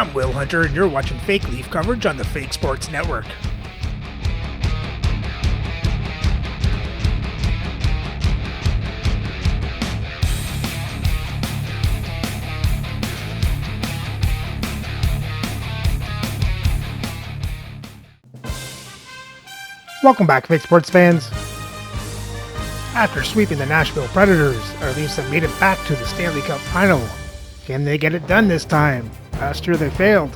I'm Will Hunter, and you're watching Fake Leaf coverage on the Fake Sports Network. Welcome back, Fake Sports fans. After sweeping the Nashville Predators, our Leafs have made it back to the Stanley Cup Final. Can they get it done this time? Last year they failed.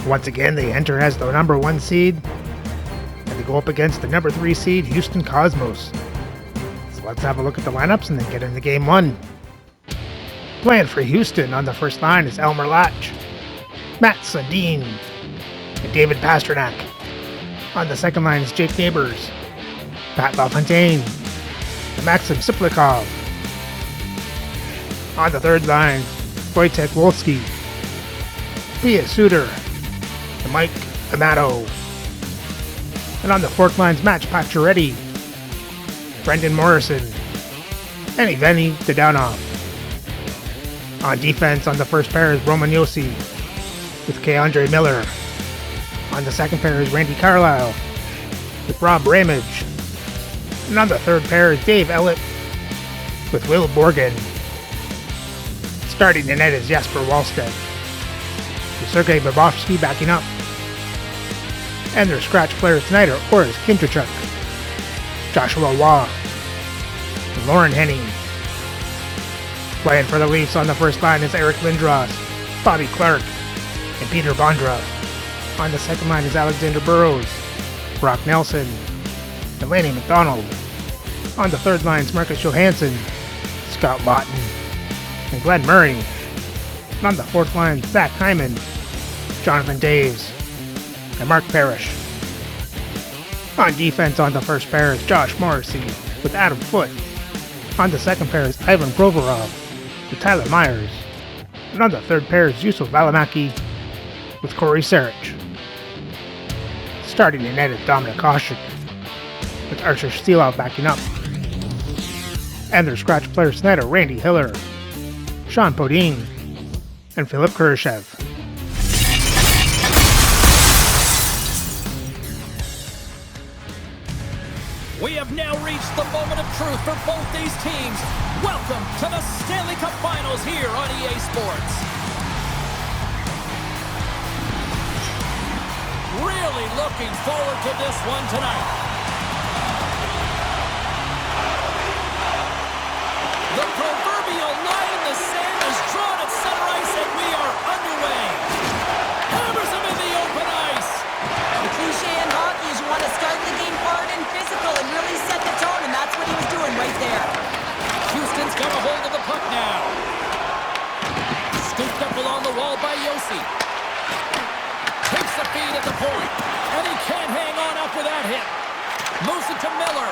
Once again, they enter as the number 1 seed, and they go up against the number 3 seed, Houston Cosmos. So let's have a look at the lineups and then get into game 1. Playing for Houston on the first line is Elmer Latch, Matt Sundin, and David Pastrnak. On the second line is Jake Neighbors, Pat LaFontaine, and Maxim Siplikov. On the third line, Wojtek Wolski, Pia Suter, and Mike Amato. And on the fourth line is Match Pacioretty, Brendan Morrison, and Evgeny Dadonov. On defense, on the first pair is Roman Josi with K'Andre Miller. On the second pair is Randy Carlyle with Rob Ramage. And on the third pair is Dave Ellett with Will Borgen. Starting the net is Jesper Wallstedt with Sergei Bobrovsky backing up. And their scratch players tonight are Orest Kindrachuk, Joshua Waugh, and Lauren Henning. Playing for the Leafs on the first line is Eric Lindros, Bobby Clark, and Peter Bondra. On the second line is Alexander Burrows, Brock Nelson, and Lanny McDonald. On the third line is Marcus Johansson, Scott Lawton, and Glenn Murray. And on the fourth line, Zach Hyman, Jonathan Daves, and Mark Parrish. On defense on the first pair is Josh Morrissey with Adam Foote. On the second pair is Ivan Provorov with Tyler Myers. And on the third pair is Yusuf Valimaki with Corey Sarich. Starting the net is Dominic Hasek with Archer Steelov backing up. And their scratch players tonight are Randy Hiller, Sean Podine, and Philip Kurashev. We have now reached the moment of truth for both these teams. Welcome to the Stanley Cup Finals here on EA Sports. Really looking forward to this one tonight. The proverbial line in the sand is drawn at center ice, and we are underway. Hammers him in the open ice. The cliche in hockey is you want to start the game hard and physical and really set the tone, and that's what he was doing right there. Houston's got a hold of the puck now. Scooped up along the wall by Josi. Takes the feed at the point, and he can't hang on up with that hit. Moves it to Miller.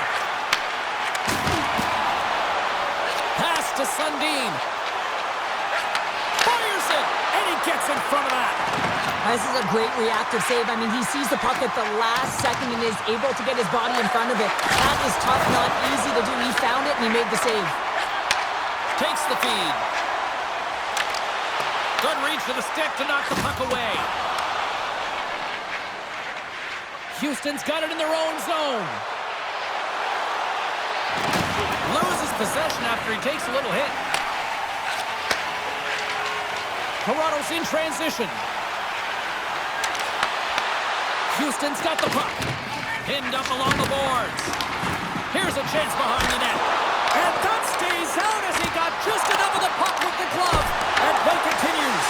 Pass to Sundin. Fires it, and he gets in front of that. This is a great reactive save. I mean, he sees the puck at the last second and is able to get his body in front of it. That is tough, not easy to do. He found it, and he made the save. Takes the feed. Good reach to the stick to knock the puck away. Houston's got it in their own zone. Loses possession after he takes a little hit. Toronto's in transition. Houston's got the puck. Pinned up along the boards. Here's a chance behind the net. And that stays out as he got just enough of the puck with the glove. And play continues.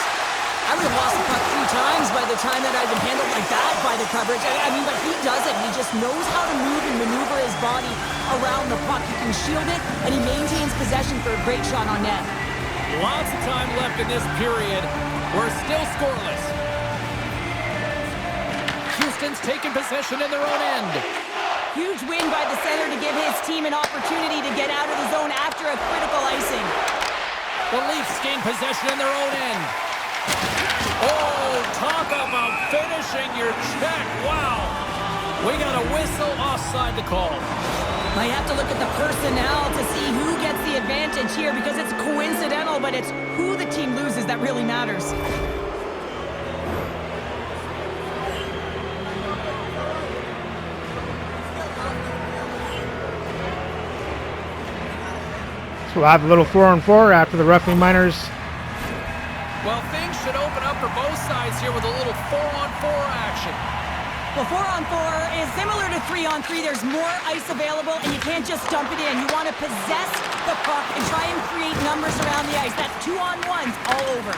I would have lost the puck 3 times by the time that I'd been handled like that by the coverage. I mean, but he does it. He just knows how to move and maneuver his body around the puck. He can shield it, and he maintains possession for a great shot on net. Lots of time left in this period. We're still scoreless. Houston's taking possession in their own end. Huge win by the center to give his team an opportunity to get out of the zone after a critical icing. The Leafs gain possession in their own end. Oh, talk about finishing your check. Wow. We got a whistle offside to call. I have to look at the personnel to see who gets the advantage here because it's coincidental, but it's who the team loses that really matters. So we'll have a little 4-on-4 after the roughing minors. Well, things should open up for both sides here with a little 4-on-4 action. Well, 4-on-4 is similar to 3-on-3. There's more ice available, and you can't just dump it in. You want to possess the puck and try and create numbers around the ice. That's 2-on-1s all over.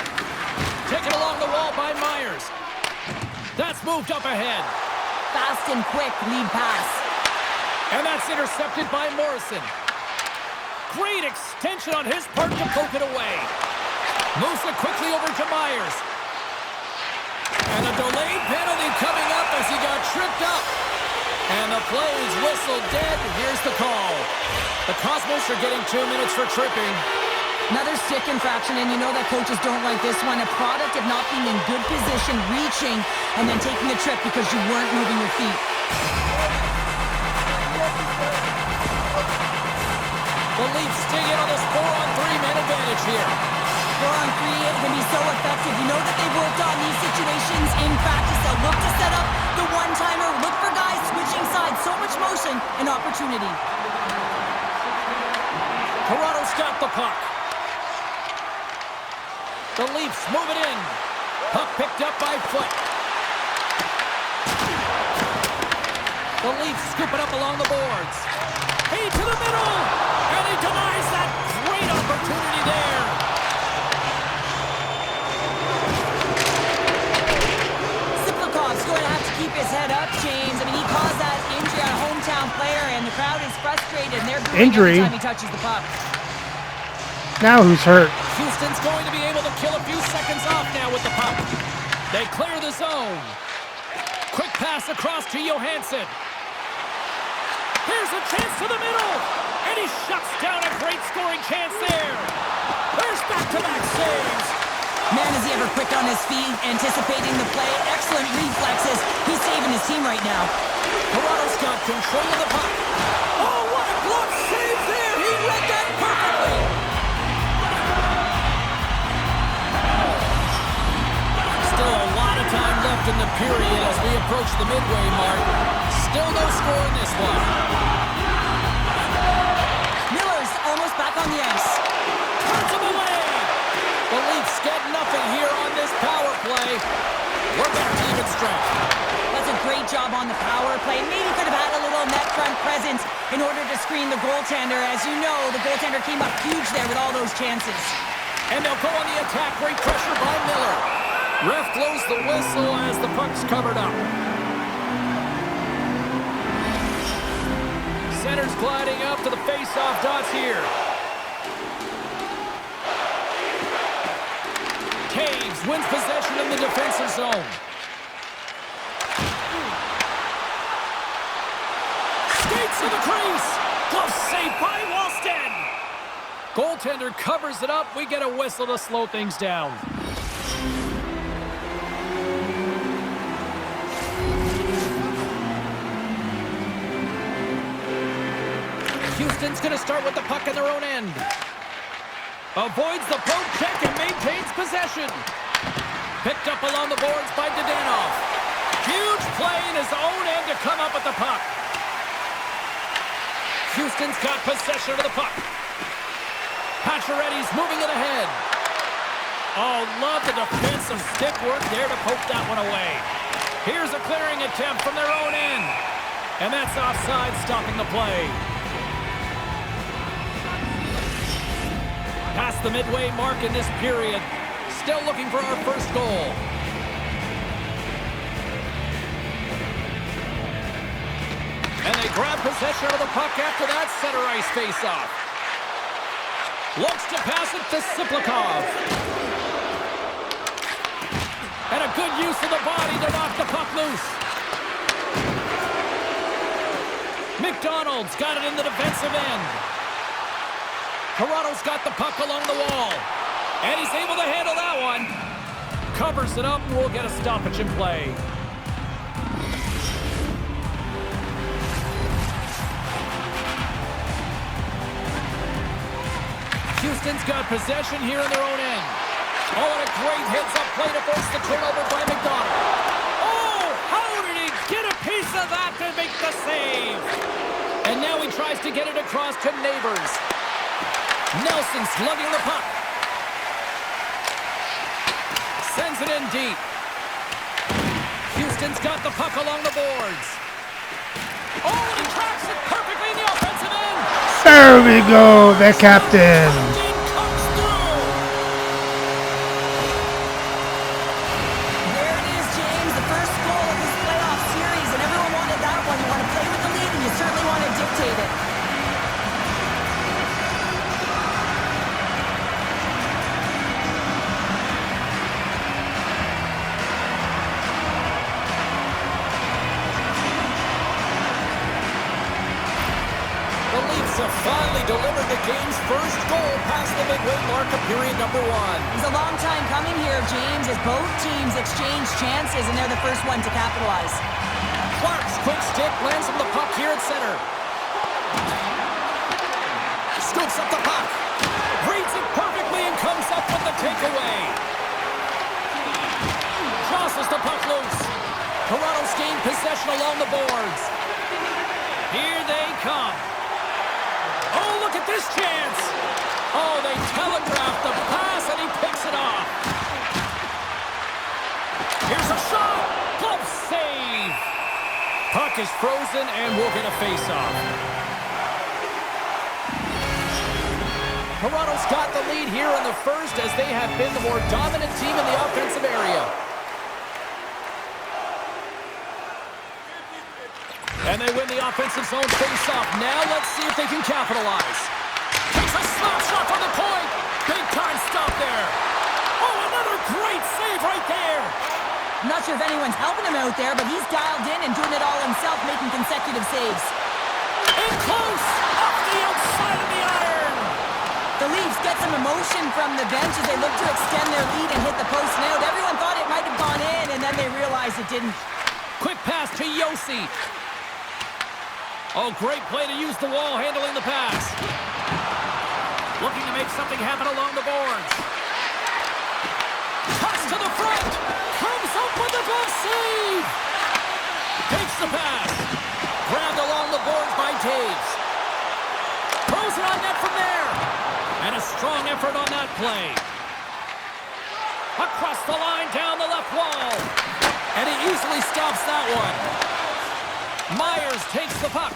Taken along the wall by Myers. That's moved up ahead. Fast and quick lead pass. And that's intercepted by Morrison. Great extension on his part to poke it away. Moves it quickly over to Myers. And a delayed penalty coming up as he got tripped up. And the play is whistled dead. Here's the call. The Cosmos are getting 2 minutes for tripping. Another stick infraction, and you know that coaches don't like this one. A product of not being in good position, reaching, and then taking a trip because you weren't moving your feet. The Leafs dig in on this 4-on-3 man advantage here. 4-on-3 can be so effective. You know that they've worked on these situations in practice. They'll look to set up the one-timer, look for guys switching sides. So much motion and opportunity. Toronto's got the puck. The Leafs move it in. Puck picked up by Foot. The Leafs scoop it up along the boards. Hey, to the middle! And he denies that great opportunity there. Siplikov's going to have to keep his head up, James. I mean, he caused that injury on a hometown player, and the crowd is frustrated, and they're booing every time he touches the puck. Now who's hurt? Houston's going to be able to kill a few seconds off now with the puck. They clear the zone. Quick pass across to Johansson. Here's a chance to the middle. And he shuts down a great scoring chance there. There's back-to-back saves. Man, is he ever quick on his feet, anticipating the play. Excellent reflexes. He's saving his team right now. Toronto's got control of the puck. Oh, what a glove save there. He read that perfectly. Still a lot of time left in the period as we approach the midway mark. Still no score in this one. Miller's almost back on the ice. Turns him away. The Leafs get nothing here on this power play. We're back to even strength. That's a great job on the power play. Maybe could have had a little net front presence in order to screen the goaltender. As you know, the goaltender came up huge there with all those chances. And they'll go on the attack. Great pressure by Miller. Ref blows the whistle as the puck's covered up. Center's gliding up to the face-off dots here. Taves wins possession in the defensive zone. Skates to the crease. Glove saved by Walston. Goaltender covers it up. We get a whistle to slow things down. Houston's going to start with the puck in their own end. Avoids the poke check and maintains possession. Picked up along the boards by Dadonov. Huge play in his own end to come up with the puck. Houston's got possession of the puck. Pacioretty's moving it ahead. Oh, love the defensive stick work there to poke that one away. Here's a clearing attempt from their own end. And that's offside, stopping the play. Past the midway mark in this period. Still looking for our first goal. And they grab possession of the puck after that center ice face-off. Looks to pass it to Siplikov. And a good use of the body to knock the puck loose. McDonald's got it in the defensive end. Toronto's got the puck along the wall. And he's able to handle that one. Covers it up and we'll get a stoppage in play. Houston's got possession here in their own end. Oh, and a great heads-up play to force the turnover by McDonald. Oh, how did he get a piece of that to make the save? And now he tries to get it across to Neighbors. Nelson slugging the puck. Sends it in deep. Houston's got the puck along the boards. Oh, and he tracks it perfectly in the offensive end. There we go, the captain. Comes through. There it is, James, the first goal of this playoff series, and everyone wanted that one. You want to play with the lead, and you certainly want to dictate it. Finally delivered the game's first goal past the midway mark of period number 1. It's a long time coming here, James, as both teams exchange chances, and they're the first one to capitalize. Clark's quick stick lands him the puck here at center. Scoops up the puck. Reads it perfectly and comes up with the takeaway. Jostles the puck loose. Toronto's gained possession along the boards. Here they come. Oh, look at this chance! Oh, they telegraphed the pass, and he picks it off. Here's a shot! Glove save! Puck is frozen, and we'll get a face-off. Toronto's got the lead here in the first, as they have been the more dominant team in the offensive area. And they win the offensive zone face-off. Now let's see if they can capitalize. Takes a slap shot from the point. Big-time stop there. Oh, another great save right there. I'm not sure if anyone's helping him out there, but he's dialed in and doing it all himself, making consecutive saves. In close, off the outside of the iron. The Leafs get some emotion from the bench as they look to extend their lead and hit the post and out. Everyone thought it might have gone in, and then they realized it didn't. Quick pass to Yossi. Oh, great play to use the wall handling the pass. Looking to make something happen along the boards. Pass to the front. Comes up with the glove save. Takes the pass. Grabbed along the boards by Taves. Throws it on net from there. And a strong effort on that play. Across the line, down the left wall. And he easily stops that one. Myers takes the puck.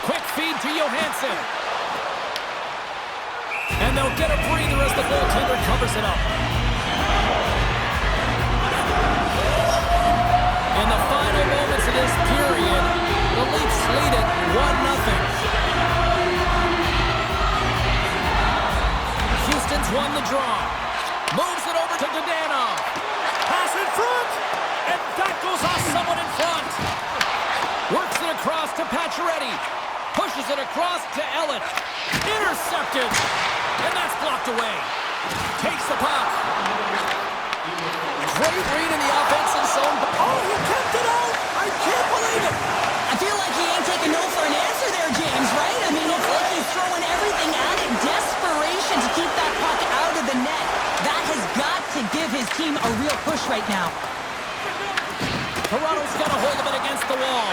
Quick feed to Johansson. And they'll get a breather as the goaltender covers it up. In the final moments of this period, the Leafs lead it 1-0. Houston's won the draw. Moves it over to Dadonov. Pass in front. And that goes off someone in front. Works it across to Pacioretty. Pushes it across to Elliott. Intercepted. And that's blocked away. Takes the puck. Great read in the offensive zone. Oh, he kept it out. I can't believe it. I feel like he ain't taking no for an answer there, James, right? I mean, it's like he's throwing everything at it. Desperation to keep that puck out of the net. That has got to give his team a real push right now. Toronto's got a hold of it against the wall.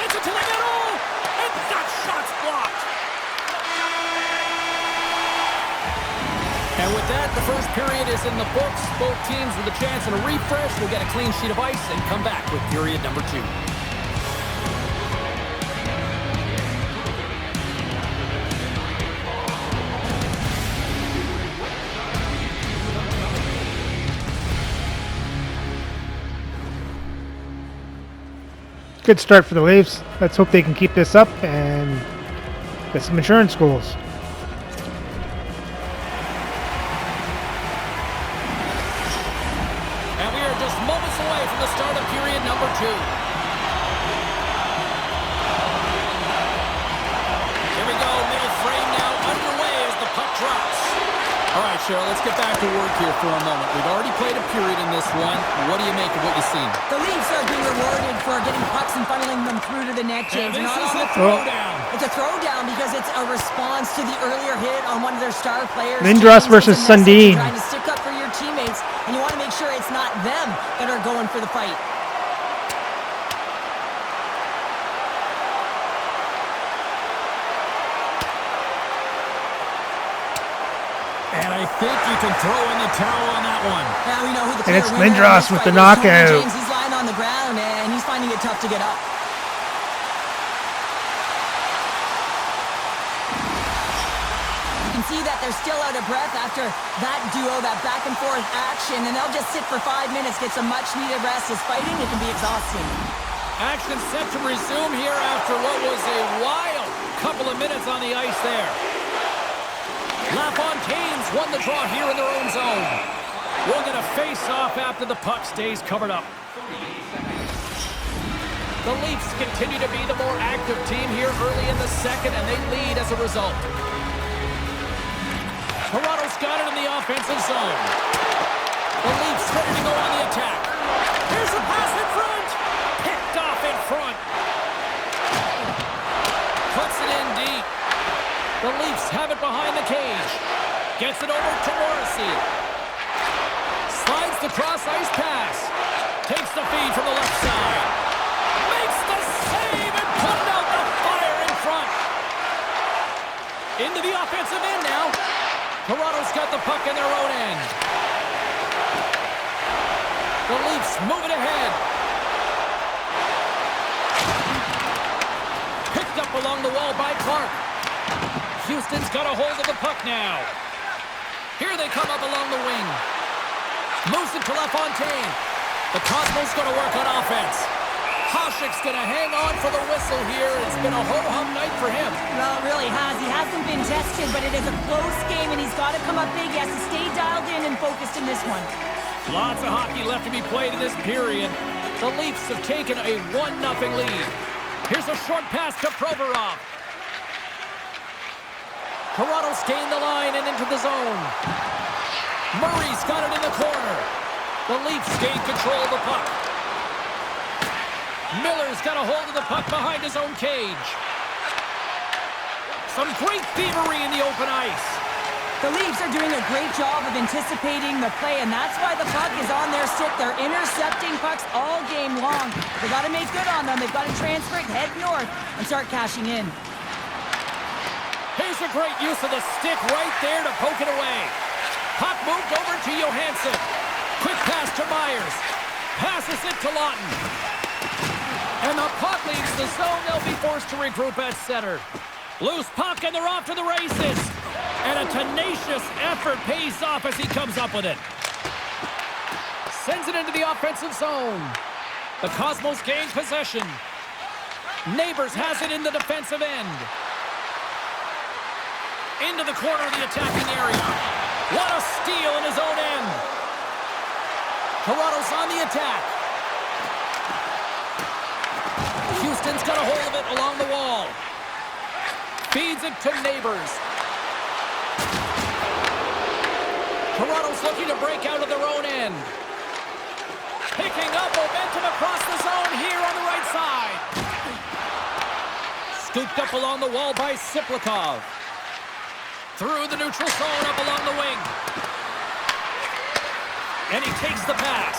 Sends it to the middle, and that shot's blocked. And with that, the first period is in the books. Both teams with a chance and a refresh will get a clean sheet of ice and come back with period number 2. Good start for the Leafs. Let's hope they can keep this up and get some insurance goals. And we are just moments away from the start of period number 2. Here we go, middle frame now underway as the puck drops. All right, Cheryl, let's get back to work here for a moment. We've already played a period in this one. What do you make of what you've seen? The Leafs are being rewarded for getting pucks and funneling them through to the net, James. And this Not is on the the throwdown. It's a throwdown because it's a response to the earlier hit on one of their star players. Lindros James, versus it's a message. Sundin. You're trying to stick up for your teammates, and you want to make sure it's not them that are going for the fight. think you can throw in the towel on that one. Now we know who the And it's clear winner Lindros in this with fight the is. Tony knockout. James, he's lying on the ground, and he's finding it tough to get up. You can see that they're still out of breath after that duo, that back and forth action, and they'll just sit for 5 minutes, get some much needed rest, as fighting, it can be exhausting. Action set to resume here after what was a wild couple of minutes on the ice there. LaFontaine's won the draw here in their own zone. We'll get a face-off after the puck stays covered up. The Leafs continue to be the more active team here early in the second, and they lead as a result. Toronto's got it in the offensive zone. The Leafs ready to go on the attack. Here's the pass in front. Picked off in front. Puts it in deep. The Leafs have it behind the cage. Gets it over to Morrissey. Slides the cross-ice pass. Takes the feed from the left side. Makes the save and putting out the fire in front. Into the offensive end now. Toronto's got the puck in their own end. The Leafs move it ahead. Picked up along the wall by Clark. Houston's got a hold of the puck now. Here they come up along the wing. Moves it to LaFontaine. The Cosmos going to work on offense. Hasek's going to hang on for the whistle here. It's been a ho-hum night for him. Well, it really has. He hasn't been tested, but it is a close game, and he's got to come up big. He has to stay dialed in and focused in this one. Lots of hockey left to be played in this period. The Leafs have taken a 1-0 lead. Here's a short pass to Provorov. Toronto's gained the line and into the zone. Murray's got it in the corner. The Leafs gain control of the puck. Miller's got a hold of the puck behind his own cage. Some great thievery in the open ice. The Leafs are doing a great job of anticipating the play, and that's why the puck is on their stick. They're intercepting pucks all game long. They got to make good on them. They've got to transfer it, head north, and start cashing in. Here's a great use of the stick right there to poke it away. Puck moved over to Johansson. Quick pass to Myers. Passes it to Lawton. And the puck leaves the zone. They'll be forced to regroup at center. Loose puck, and they're off to the races. And a tenacious effort pays off as he comes up with it. Sends it into the offensive zone. The Cosmos gain possession. Neighbors has it in the defensive end. Into the corner of the attacking area. What a steal in his own end. Toronto's on the attack. Houston's got a hold of it along the wall. Feeds it to Neighbors. Toronto's looking to break out of their own end. Picking up momentum across the zone here on the right side. Scooped up along the wall by Siplikov. Through the neutral zone up along the wing. And he takes the pass.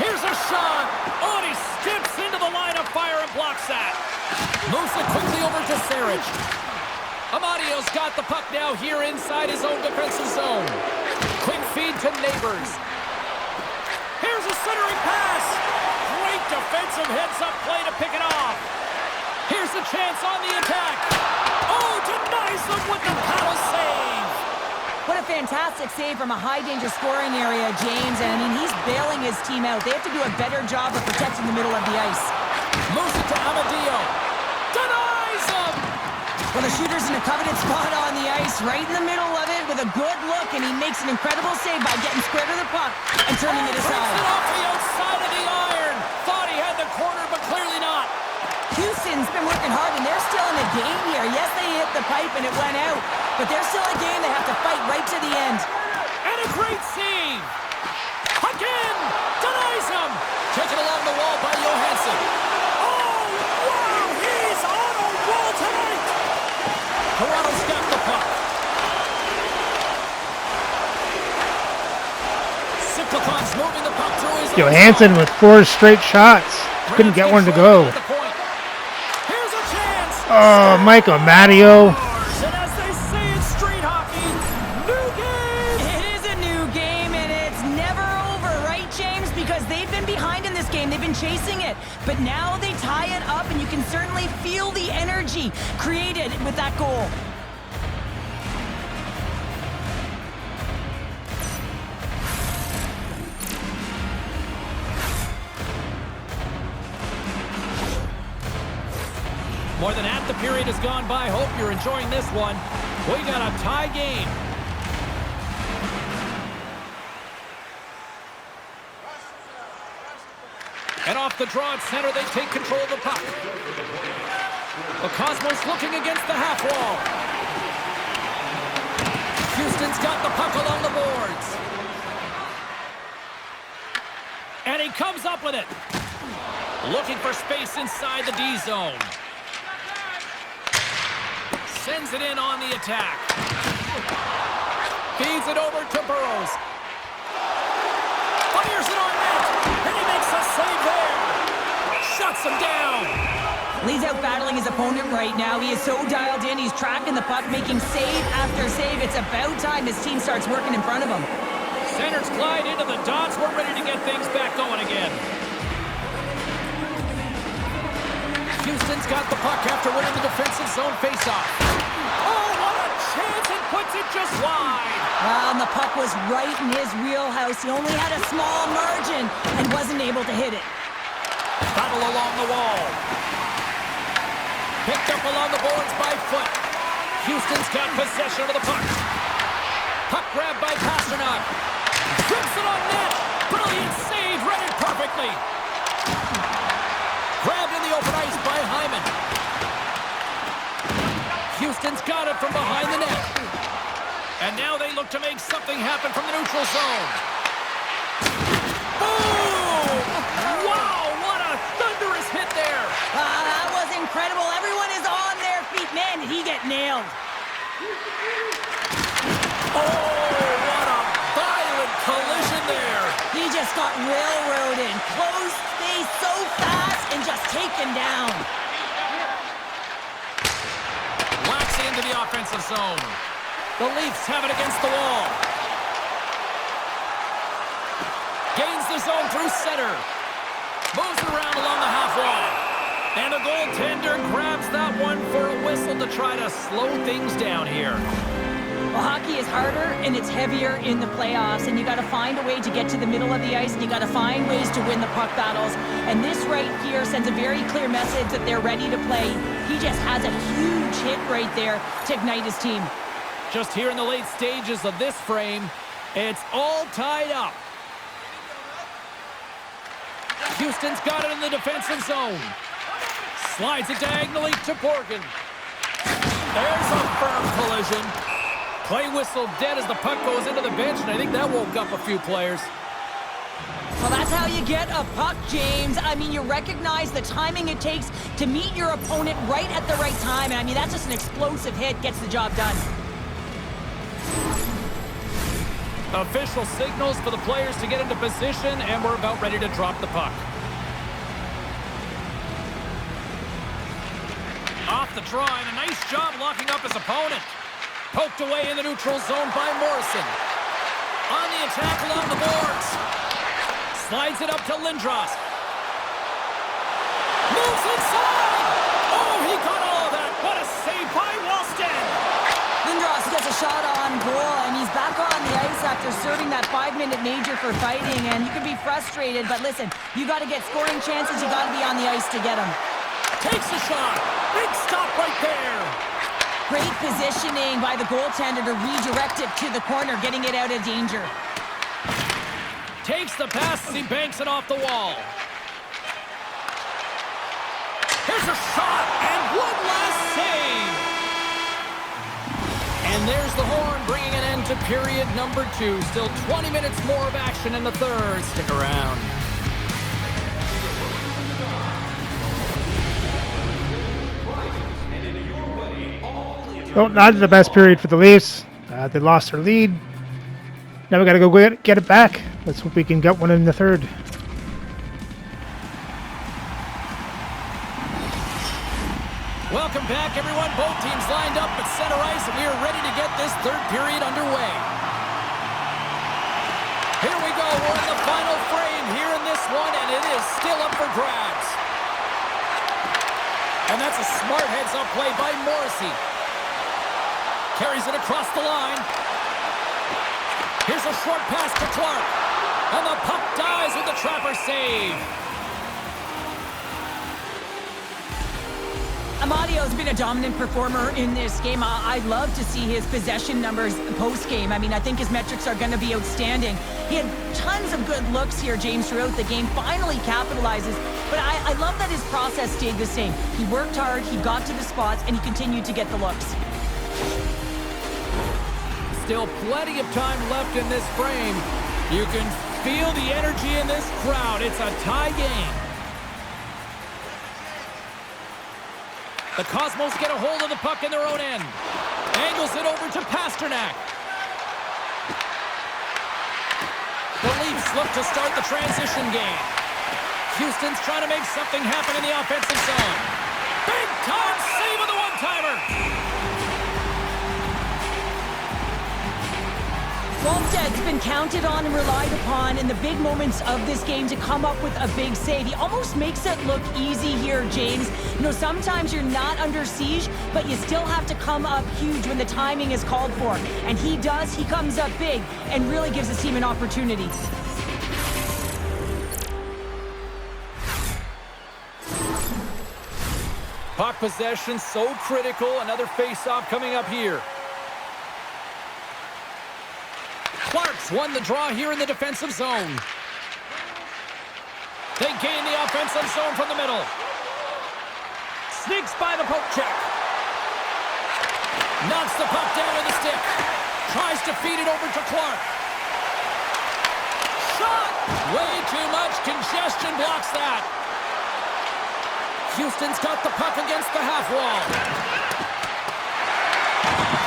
Here's a shot. Oh, and he steps into the line of fire and blocks that. Moves it quickly over to Sarich. Amadio's got the puck now here inside his own defensive zone. Quick feed to Neighbors. Here's a centering pass. Great defensive heads-up play to pick it off. Here's a chance on the attack. Oh, denies them with the paddle save. What a fantastic save from a high-danger scoring area, James. And, I mean, he's bailing his team out. They have to do a better job of protecting the middle of the ice. Moves it to Amadio. Denies him. Well, the shooter's in a coveted spot on the ice, right in the middle of it with a good look, and he makes an incredible save by getting square to the puck and turning it aside. Breaks it off the outside of the iron. Thought he had the corner, but clearly not. Houston's been working hard, and they're still in the game here. Yes, they hit the pipe and it went out, but they're still a game they have to fight right to the end. And a great save. Again, denies him. Taken along the wall by Johansson. Oh, wow, he's on a roll tonight. Toronto's got the puck. Siplikov's moving the puck through his Johansson with 4 straight shots. Couldn't get one to go. Oh, Michael Matteo. And as they say in street hockey, new game. behind in this game. They've been chasing it. But now they tie it up, and you can certainly feel the energy created with that goal. More than half the period has gone by. Hope you're enjoying this one. We got a tie game. And off the draw at center, they take control of the puck. The Cosmos looking against the half wall. Houston's got the puck along the boards. And he comes up with it. Looking for space inside the D zone. Sends it in on the attack. Feeds it over to Burrows. Fires it on net. And he makes a save there. Shuts him down. Lee's out battling his opponent right now. He is so dialed in. He's tracking the puck, making save after save. It's about time his team starts working in front of him. Centers glide into the dots. We're ready to get things back going again. Houston's got the puck after winning the defensive zone faceoff. Oh, what a chance! It puts it just wide. And the puck was right in his wheelhouse. He only had a small margin and wasn't able to hit it. Battle along the wall. Picked up along the boards by Foot. Houston's got possession of the puck. Puck grabbed by Pasternak. Trips it on net. Brilliant save, read it perfectly. Grabbed in the open ice by Hyman. Houston's got it from behind the net. And now they look to make something happen from the neutral zone. Boom! Wow, what a thunderous hit there. That was incredible. Everyone is on their feet. Man, did he get nailed. Oh, what a violent collision there. He just got railroaded. Close space so fast and just taken down. Whacks into the offensive zone. The Leafs have it against the wall. Gains the zone through center. Moves it around along the half wall. And the goaltender grabs that one for a whistle to try to slow things down here. Well, hockey is harder and it's heavier in the playoffs, and you got to find a way to get to the middle of the ice, and you got to find ways to win the puck battles. And this right here sends a very clear message that they're ready to play. He just has a huge hit right there to ignite his team. Just here in the late stages of this frame, it's all tied up. Houston's got it in the defensive zone. Slides it diagonally to Borgen. There's a firm collision. Play whistle dead as the puck goes into the bench, and I think that woke up a few players. Well, that's how you get a puck, James. I mean, you recognize the timing it takes to meet your opponent right at the right time. And I mean, that's just an explosive hit, gets the job done. Official signals for the players to get into position, and we're about ready to drop the puck. Off the draw, and a nice job locking up his opponent. Poked away in the neutral zone by Morrison. On the attack along the boards. Slides it up to Lindros. Moves inside! Oh, he got all of that! What a save by Walston! Lindros gets a shot on goal, and he's back on the ice after serving that 5-minute major for fighting, and you can be frustrated, but listen, you got to get scoring chances, you got to be on the ice to get them. Takes the shot! Big stop right there! Great positioning by the goaltender to redirect it to the corner, getting it out of danger. Takes the pass as he banks it off the wall. Here's a shot, and one last save! And there's the horn, bringing an end to period number 2. Still 20 minutes more of action in the third. Stick around. Well, not the best period for the Leafs. They lost their lead. Now we got to go get it back. Let's hope we can get one in the third. Welcome back, everyone. Both teams lined up at center ice, and we are ready to get this third period underway. Here we go. We're in the final frame here in this one, and it is still up for grabs. And that's a smart heads-up play by Morrissey. Carries it across the line. Here's a short pass to Clark. And the puck dies with the Trapper save. Amadio's been a dominant performer in this game. I'd love to see his possession numbers post-game. I mean, I think his metrics are going to be outstanding. He had tons of good looks here, James, throughout the game. Finally capitalizes. But I love that his process stayed the same. He worked hard, he got to the spots, and he continued to get the looks. Still plenty of time left in this frame. You can feel the energy in this crowd. It's a tie game. The Cosmos get a hold of the puck in their own end. Angles it over to Pasternak. The Leafs look to start the transition game. Houston's trying to make something happen in the offensive zone. Big time save of the one-timer. Wallsted's been counted on and relied upon in the big moments of this game to come up with a big save. He almost makes it look easy here, James. You know, sometimes you're not under siege, but you still have to come up huge when the timing is called for. And he does. He comes up big and really gives his team an opportunity. Puck possession so critical. Another face-off coming up here. Clark's won the draw here in the defensive zone. They gain the offensive zone from the middle. Sneaks by the poke check. Knocks the puck down with the stick. Tries to feed it over to Clark. Shot! Way too much congestion blocks that. Houston's got the puck against the half wall.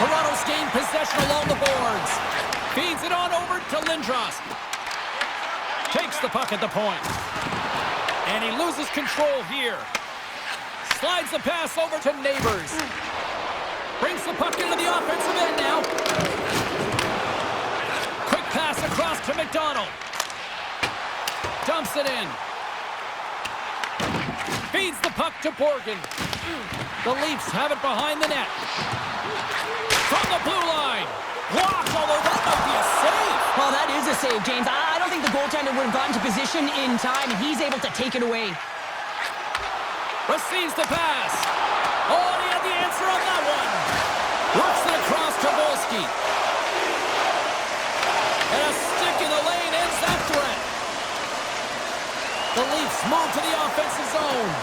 Toronto's gained possession along the boards. Feeds it on over to Lindros. Takes the puck at the point. And he loses control here. Slides the pass over to Neighbors. Brings the puck into the offensive end now. Quick pass across to McDonald. Dumps it in. Feeds the puck to Borgen. The Leafs have it behind the net. From the blue line. Blocked, although that might be a save. Well, that is a save, James. I don't think the goaltender would have gotten to position in time, and he's able to take it away. Receives the pass. Oh, and he had the answer on that one. Works it across to Volsky. And a stick in the lane ends that threat. The Leafs move to the offensive zone.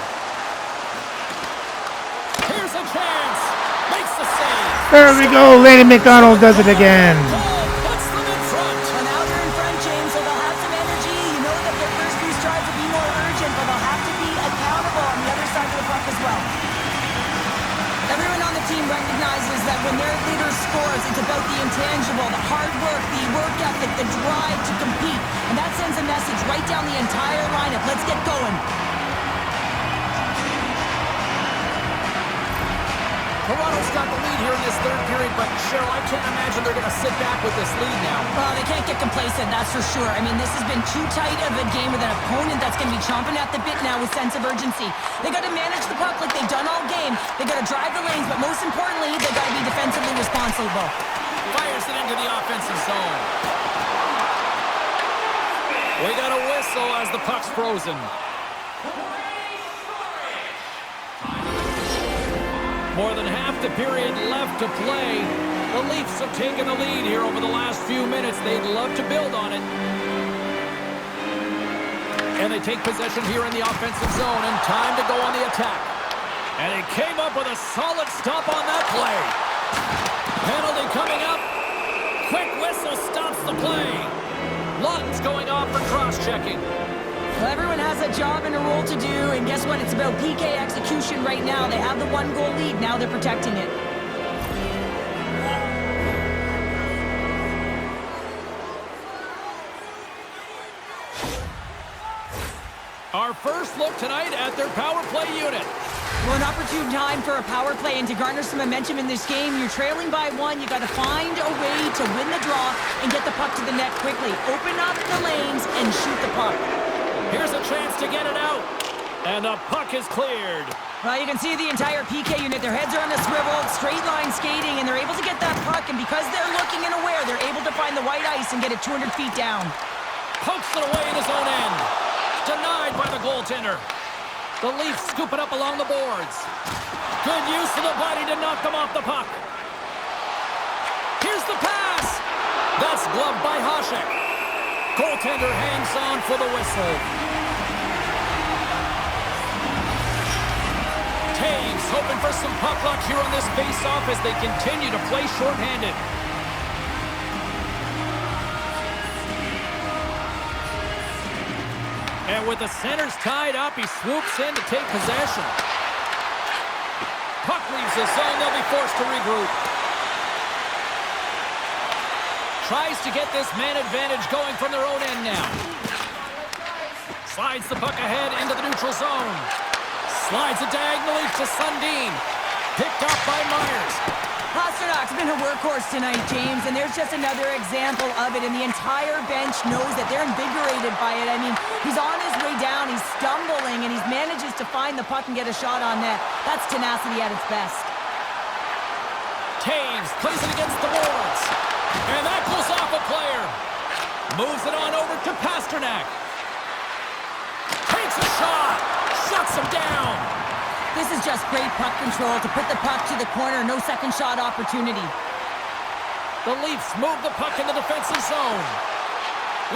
Here's a chance. Makes the save. There we go. Lady McDonald does it again. Puts them in front. And now they're in front, James, so they'll have some energy. You know that their first few strides will be more urgent, but they'll have to be accountable on the other side of the puck as well. Everyone on the team recognizes that when their leader scores, it's about the intangible, the hard work, the work ethic, the drive to compete. And that sends a message right down the entire lineup. Let's get going. Toronto's got the lead here in this third period, but Cheryl, I can't imagine they're going to sit back with this lead now. Well, they can't get complacent, that's for sure. I mean, this has been too tight of a game with an opponent that's going to be chomping at the bit now with sense of urgency. They got to manage the puck like they've done all game. They got to drive the lanes, but most importantly, they got to be defensively responsible. Fires it into the offensive zone. We got a whistle as the puck's frozen. More than half the period left to play. The Leafs have taken the lead here over the last few minutes. They'd love to build on it. And they take possession here in the offensive zone, and time to go on the attack. And he came up with a solid stop on that play. Penalty coming up. Quick whistle stops the play. Lutton's going off for cross-checking. Well, everyone has a job and a role to do, and guess what? It's about PK execution right now. They have the one-goal lead. Now they're protecting it. Our first look tonight at their power play unit. Well, an opportune time for a power play, and to garner some momentum in this game, you're trailing by 1. You got to find a way to win the draw and get the puck to the net quickly. Open up the lanes and shoot the puck. Here's a chance to get it out. And the puck is cleared. Well, you can see the entire PK unit. Their heads are on the swivel, straight line skating, and they're able to get that puck. And because they're looking and aware, they're able to find the white ice and get it 200 feet down. Pokes it away in his own end. Denied by the goaltender. The Leafs scoop it up along the boards. Good use of the body to knock them off the puck. Here's the pass. That's gloved by Hasek. Goaltender hangs on for the whistle. Taves hoping for some puck luck here on this face-off as they continue to play shorthanded. And with the centers tied up, he swoops in to take possession. Puck leaves the zone. They'll be forced to regroup. Tries to get this man advantage going from their own end now. Slides the puck ahead into the neutral zone. Slides it diagonally to Sundin. Picked up by Myers. Pasternak's been a workhorse tonight, James, and there's just another example of it, and the entire bench knows that they're invigorated by it. I mean, he's on his way down, he's stumbling, and he manages to find the puck and get a shot on net. That's tenacity at its best. Taves plays it against the boards, and that goes off a player. Moves it on over to Pasternak. Takes a shot, shuts him down. This is just great puck control to put the puck to the corner. No second shot opportunity. The Leafs move the puck in the defensive zone.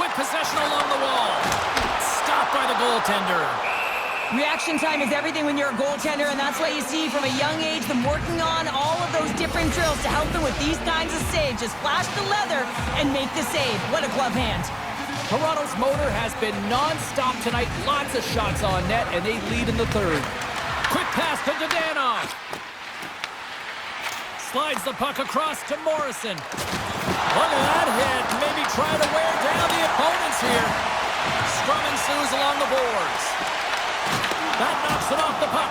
With possession along the wall. Stopped by the goaltender. Reaction time is everything when you're a goaltender, and that's why you see from a young age them working on all of those different drills to help them with these kinds of saves. Just flash the leather and make the save. What a glove hand. Toronto's motor has been non-stop tonight. Lots of shots on net, and they lead in the third. Quick pass to Dadonov. Slides the puck across to Morrison. Look at that hit. Maybe try to wear down the opponents here. Scrum ensues along the boards. That knocks it off the puck.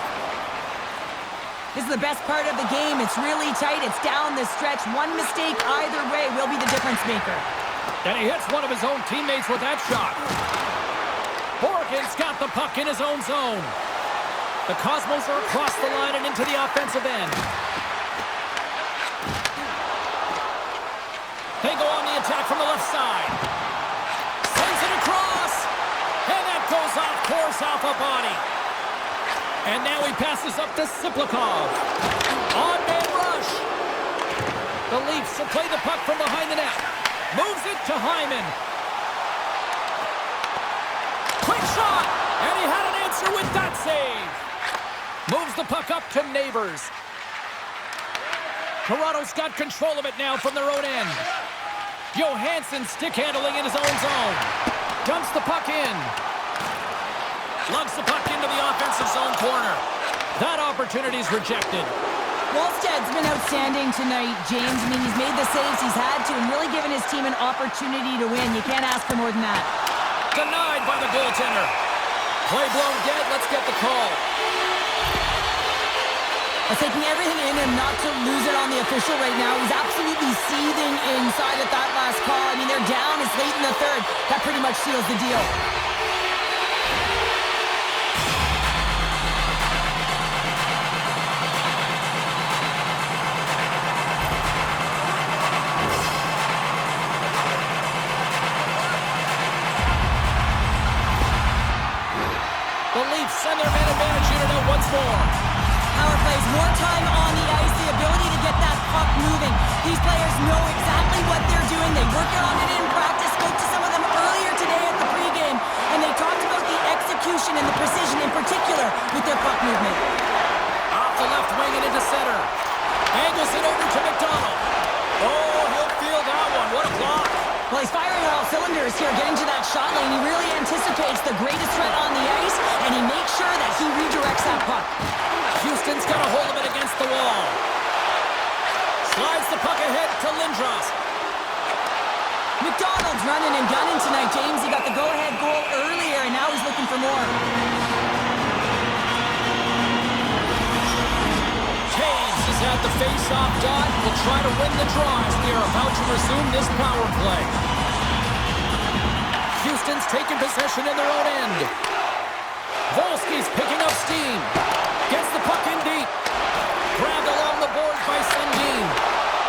This is the best part of the game. It's really tight. It's down the stretch. One mistake either way will be the difference maker. And he hits one of his own teammates with that shot. Horgan's got the puck in his own zone. The Cosmos are across the line and into the offensive end. They go on the attack from the left side. Sends it across. And that goes off course off a body. And now he passes up to Siplikov. On-man rush. The Leafs will play the puck from behind the net. Moves it to Hyman. Quick shot. And he had an answer with that save. Moves the puck up to Neighbors. Toronto's got control of it now from their own end. Johansson stick handling in his own zone. Dumps the puck in. Lugs the puck into the offensive zone corner. That opportunity's rejected. Wallsted's been outstanding tonight, James. I mean, he's made the saves he's had to and really given his team an opportunity to win. You can't ask for more than that. Denied by the goaltender. Play blown dead. Let's get the call. Taking everything in and not to lose it on the official right now. He's absolutely seething inside at that last call. I mean, they're down. It's late in the third. That pretty much seals the deal. The Leafs send their man advantage unit out once more. Power plays, more time on the ice, the ability to get that puck moving. These players know exactly what they're doing. They work on it in practice. Spoke to some of them earlier today at the pregame, and they talked about the execution and the precision in particular with their puck movement. Off the left wing and into center. Angles it over to McDonald. Oh, he'll feel that one. What a block. Well, he's firing on all cylinders here, getting to that shot lane. He really anticipates the greatest threat on the ice, and he makes sure that he redirects that puck. Houston's got a hold of it against the wall. Slides the puck ahead to Lindros. McDonald's running and gunning tonight, James. He got the go-ahead goal earlier, and now he's looking for more. at the face-off dot. Will try to win the draw as we are about to resume this power play. Houston's taking possession in their own end. Volsky's picking up steam. Gets the puck in deep. Grabbed along the boards by Sundin.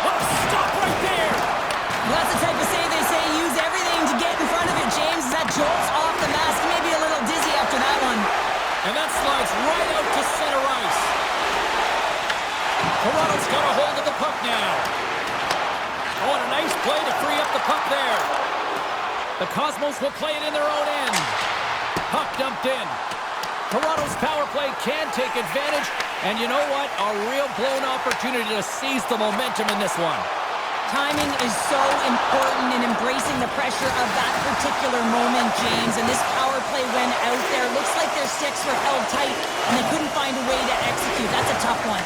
What a stop right there! Well, that's the type of save they say use everything to get in front of it, James. That jolts off the mask. Maybe a little dizzy after that one. And that slides right out to center ice. Toronto's got a hold of the puck now. Oh, and a nice play to free up the puck there. The Cosmos will play it in their own end. Puck dumped in. Toronto's power play can take advantage. And you know what? A real blown opportunity to seize the momentum in this one. Timing is so important in embracing the pressure of that particular moment, James. And this power play went out there. Looks like their sticks were held tight, and they couldn't find a way to execute. That's a tough one.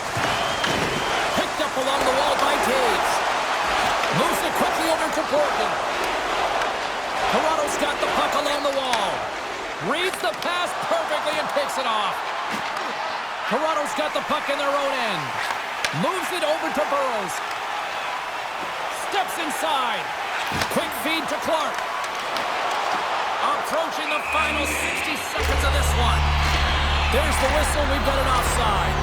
Picked up along the wall by Taves. Moves it quickly over to Portland. Toronto's got the puck along the wall. Reads the pass perfectly and picks it off. Toronto's got the puck in their own end. Moves it over to Burrows. Steps inside. Quick feed to Clark. Approaching the final 60 seconds of this one. There's the whistle. We've got an offside.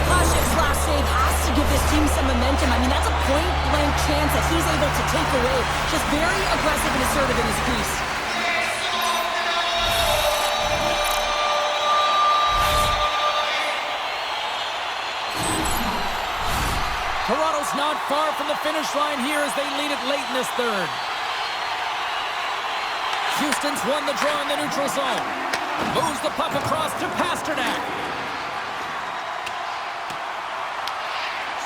Hashek's last save has to give this team some momentum. I mean, that's a point-blank chance that he's able to take away. Just very aggressive and assertive in his crease. Toronto's not far from the finish line here as they lead it late in this third. Houston's won the draw in the neutral zone. Moves the puck across to Pasternak.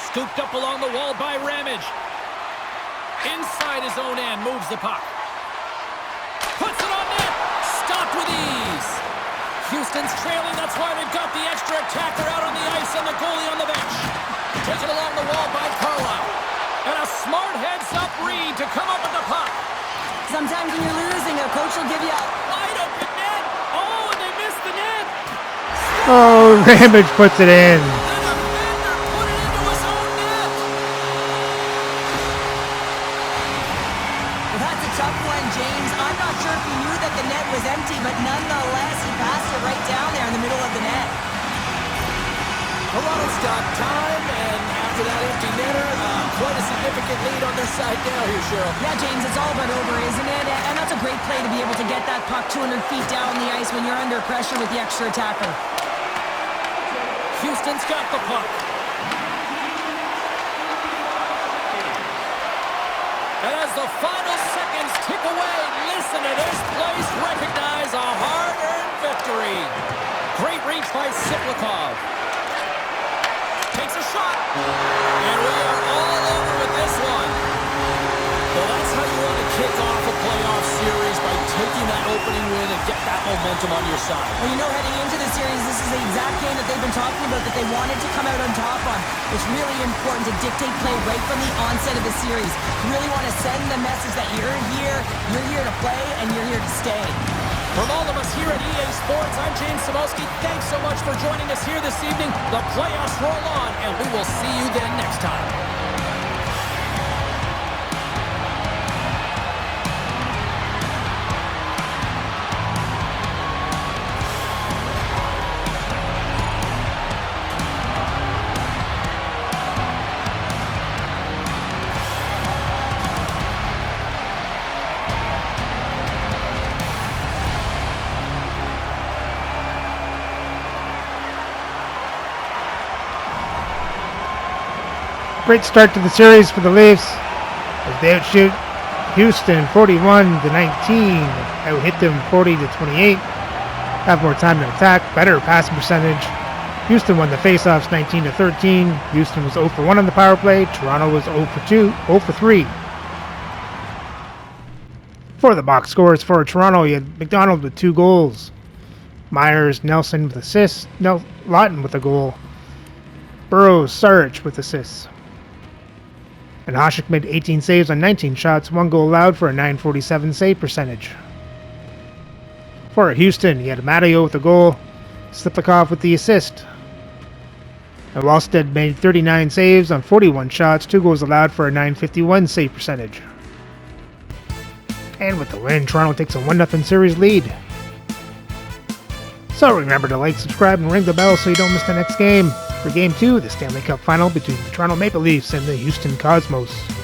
Scooped up along the wall by Ramage. Inside his own end, moves the puck. Puts it on net. Stopped with ease. Houston's trailing, that's why they've got the extra attacker out on the ice and the goalie on the bench. Taken along the wall by Carlisle. And a smart heads-up read to come up with the puck. Sometimes when you're losing, a coach will give you a Wide open net. Oh, and they missed the net. Oh, Ramage puts it in. The defender put it into his own net. Well, that's a tough one, James. I'm not sure if he knew that the net was empty, but nonetheless, he passed it right down there in the middle of the net. Toronto's got time, and after that empty netter, quite a significant lead on their side now here, Cheryl. Yeah, James, it's all but over, isn't it? And that's a great play to be able to get that puck 200 feet down the ice when you're under pressure with the extra attacker. Houston's got the puck. And as the final seconds tick away, listen to this place recognize a hard-earned victory. Great reach by Sitlikov. Takes a shot. And we are all over with this one. Well, that's how you want to kick off a playoff series, by taking that opening win and get that momentum on your side. Well, you know, heading into the series, this is the exact game that they've been talking about that they wanted to come out on top on. It's really important to dictate play right from the onset of the series. You really want to send the message that you're here to play, and you're here to stay. From all of us here at EA Sports, I'm James Samowski. Thanks so much for joining us here this evening. The playoffs roll on, and we will see you then next time. Great start to the series for the Leafs as they outshoot Houston 41-19, out-hit them 40-28, have more time to attack, better passing percentage. Houston won the faceoffs 19-13. Houston was 0 for 1 on the power play. Toronto was 0 for 3. For the box scores for Toronto, you had McDonald with 2 goals, Myers, Nelson with assists, Lawton with a goal, Burrows, Sarich with assists. And Hasek made 18 saves on 19 shots, 1 goal allowed for a .947 save percentage. For Houston, he had Matteo with a goal, Slipikov with the assist. And Wallstead made 39 saves on 41 shots, 2 goals allowed for a .951 save percentage. And with the win, Toronto takes a 1-0 series lead. So remember to like, subscribe, and ring the bell so you don't miss the next game. For Game 2, the Stanley Cup Final between the Toronto Maple Leafs and the Houston Cosmos.